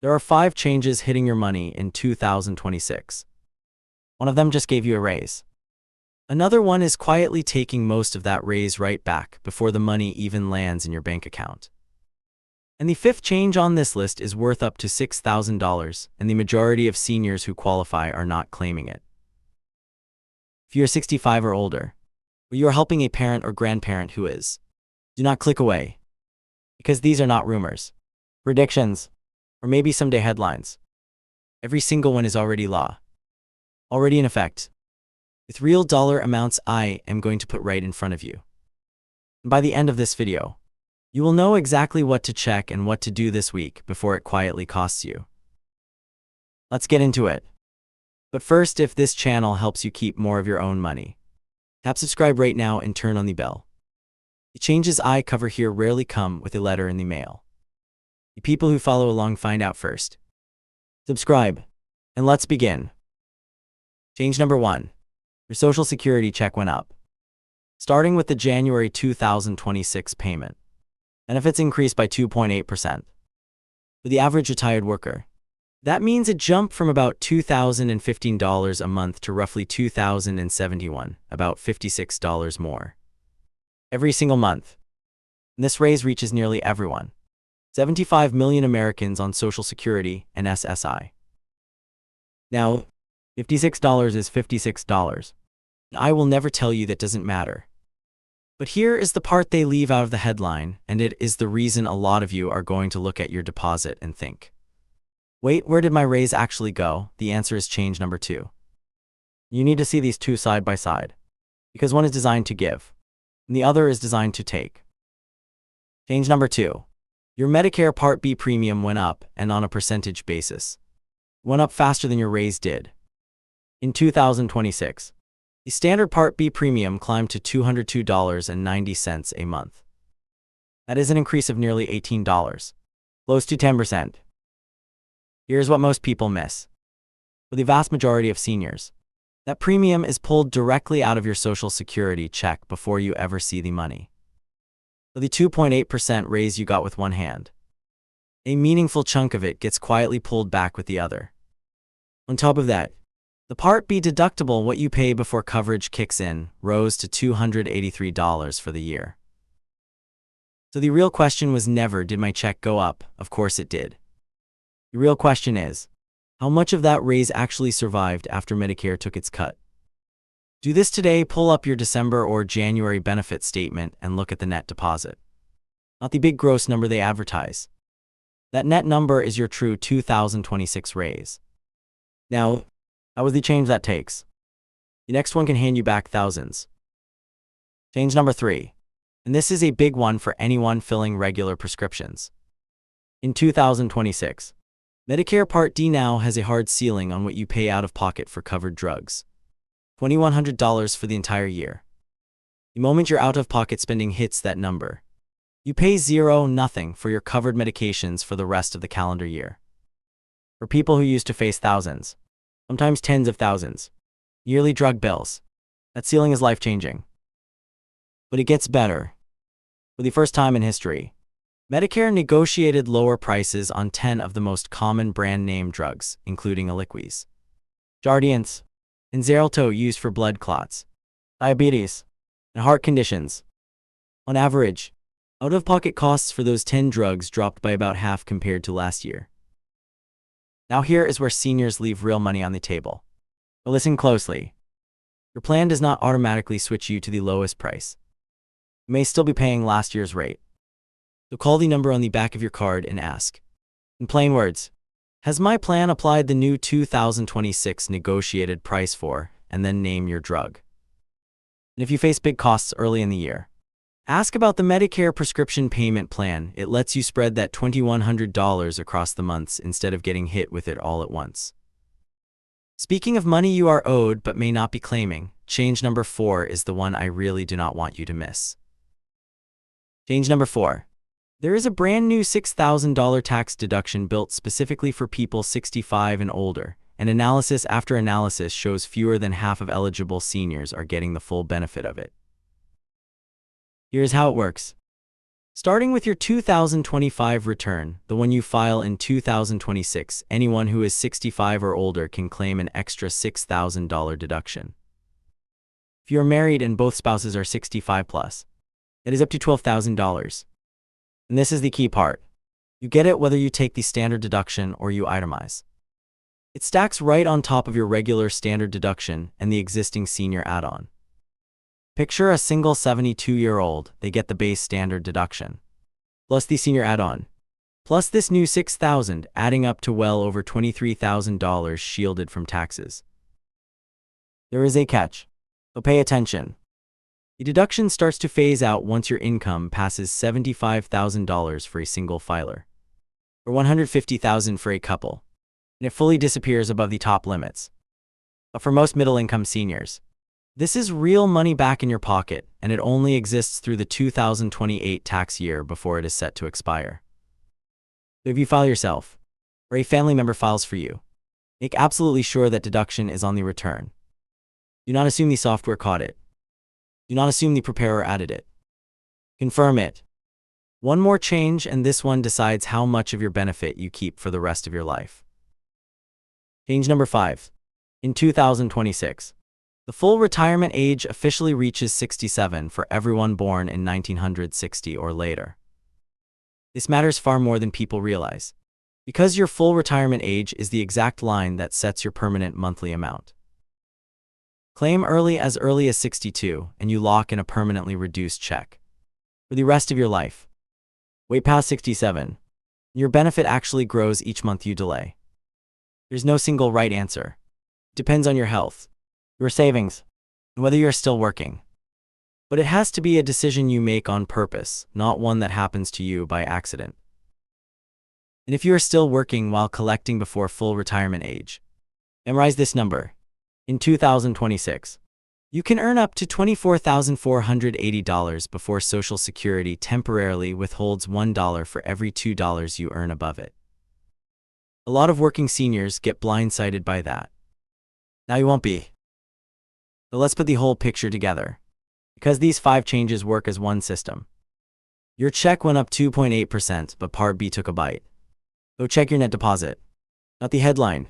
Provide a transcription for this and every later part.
There are 5 changes hitting your money in 2026. One of them just gave you a raise. Another one is quietly taking most of that raise right back before the money even lands in your bank account. And the 5th change on this list is worth up to $6,000, and the majority of seniors who qualify are not claiming it. If you are 65 or older, or you are helping a parent or grandparent who is, do not click away, because these are not rumors, predictions, or maybe someday headlines. Every single one is already law, already in effect, with real dollar amounts I am going to put right in front of you. And by the end of this video, you will know exactly what to check and what to do this week before it quietly costs you. Let's get into it. But first, if this channel helps you keep more of your own money, tap subscribe right now and turn on the bell. The changes I cover here rarely come with a letter in the mail. The people who follow along find out first. Subscribe, and let's begin. Change number 1. Your Social Security check went up. Starting with the January 2026 payment, benefits increased by 2.8%. For the average retired worker, that means a jump from about $2,015 a month to roughly $2,071, about $56 more. Every single month. And this raise reaches nearly everyone. 75 million Americans on Social Security and SSI. Now, $56 is $56. I will never tell you that doesn't matter. But here is the part they leave out of the headline, and it is the reason a lot of you are going to look at your deposit and think, wait, where did my raise actually go? The answer is change number 2. You need to see these two side by side, because one is designed to give, and the other is designed to take. Change number 2. Your Medicare Part B premium went up, and on a percentage basis, went up faster than your raise did. In 2026, the standard Part B premium climbed to $202.90 a month. That is an increase of nearly $18, close to 10%. Here's what most people miss. For the vast majority of seniors, that premium is pulled directly out of your Social Security check before you ever see the money. So the 2.8% raise you got with one hand, a meaningful chunk of it gets quietly pulled back with the other. On top of that, the Part B deductible, what you pay before coverage kicks in, rose to $283 for the year. So the real question was never, did my check go up? Of course it did. The real question is, how much of that raise actually survived after Medicare took its cut? Do this today, pull up your December or January benefit statement and look at the net deposit. Not the big gross number they advertise. That net number is your true 2026 raise. Now, how was the change that takes? The next one can hand you back thousands. Change number 3. And this is a big one for anyone filling regular prescriptions. In 2026, Medicare Part D now has a hard ceiling on what you pay out of pocket for covered drugs. $2,100 for the entire year. The moment your out-of-pocket spending hits that number, you pay nothing for your covered medications for the rest of the calendar year. For people who used to face thousands, sometimes tens of thousands, yearly drug bills, that ceiling is life-changing. But it gets better. For the first time in history, Medicare negotiated lower prices on 10 of the most common brand-name drugs, including Eliquis, Jardiance, and Xarelto, used for blood clots, diabetes, and heart conditions. On average, out-of-pocket costs for those 10 drugs dropped by about half compared to last year. Now here is where seniors leave real money on the table. But listen closely. Your plan does not automatically switch you to the lowest price. You may still be paying last year's rate. So call the number on the back of your card and ask, in plain words, has my plan applied the new 2026 negotiated price for, and then name your drug. And if you face big costs early in the year, ask about the Medicare prescription payment plan. It lets you spread that $2,100 across the months instead of getting hit with it all at once. Speaking of money you are owed but may not be claiming, change number 4 is the one I really do not want you to miss. Change number 4. There is a brand new $6,000 tax deduction built specifically for people 65 and older, and analysis after analysis shows fewer than half of eligible seniors are getting the full benefit of it. Here's how it works. Starting with your 2025 return, the one you file in 2026, anyone who is 65 or older can claim an extra $6,000 deduction. If you are married and both spouses are 65 plus, it is up to $12,000. And this is the key part. You get it whether you take the standard deduction or you itemize. It stacks right on top of your regular standard deduction and the existing senior add-on. Picture a single 72-year-old, they get the base standard deduction, plus the senior add-on, plus this new $6,000, adding up to well over $23,000 shielded from taxes. There is a catch, so pay attention. The deduction starts to phase out once your income passes $75,000 for a single filer, or $150,000 for a couple, and it fully disappears above the top limits. But for most middle-income seniors, this is real money back in your pocket, and it only exists through the 2028 tax year before it is set to expire. So if you file yourself, or a family member files for you, make absolutely sure that deduction is on the return. Do not assume the software caught it. Do not assume the preparer added it. Confirm it. One more change, and this one decides how much of your benefit you keep for the rest of your life. Change number 5. In 2026, the full retirement age officially reaches 67 for everyone born in 1960 or later. This matters far more than people realize, because your full retirement age is the exact line that sets your permanent monthly amount. Claim early as 62, and you lock in a permanently reduced check for the rest of your life. Wait past 67. Your benefit actually grows each month you delay. There's no single right answer. It depends on your health, your savings, and whether you're still working. But it has to be a decision you make on purpose, not one that happens to you by accident. And if you are still working while collecting before full retirement age, memorize this number. In 2026, you can earn up to $24,480 before Social Security temporarily withholds $1 for every $2 you earn above it. A lot of working seniors get blindsided by that. Now you won't be. So let's put the whole picture together, because these 5 changes work as one system. Your check went up 2.8%, but Part B took a bite. Go check your net deposit, not the headline.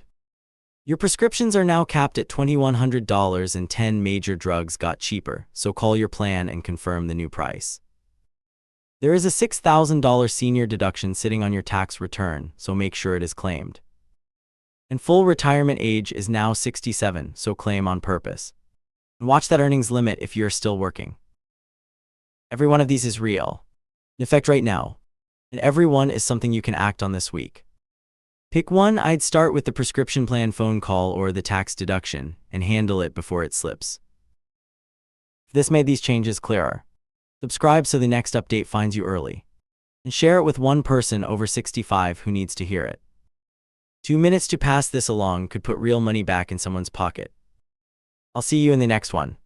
Your prescriptions are now capped at $2,100 and 10 major drugs got cheaper, so call your plan and confirm the new price. There is a $6,000 senior deduction sitting on your tax return, so make sure it is claimed. And full retirement age is now 67, so claim on purpose. And watch that earnings limit if you're still working. Every one of these is real, in effect right now, and every one is something you can act on this week. Pick one. I'd start with the prescription plan phone call or the tax deduction and handle it before it slips. If this made these changes clearer, subscribe so the next update finds you early, and share it with one person over 65 who needs to hear it. 2 minutes to pass this along could put real money back in someone's pocket. I'll see you in the next one.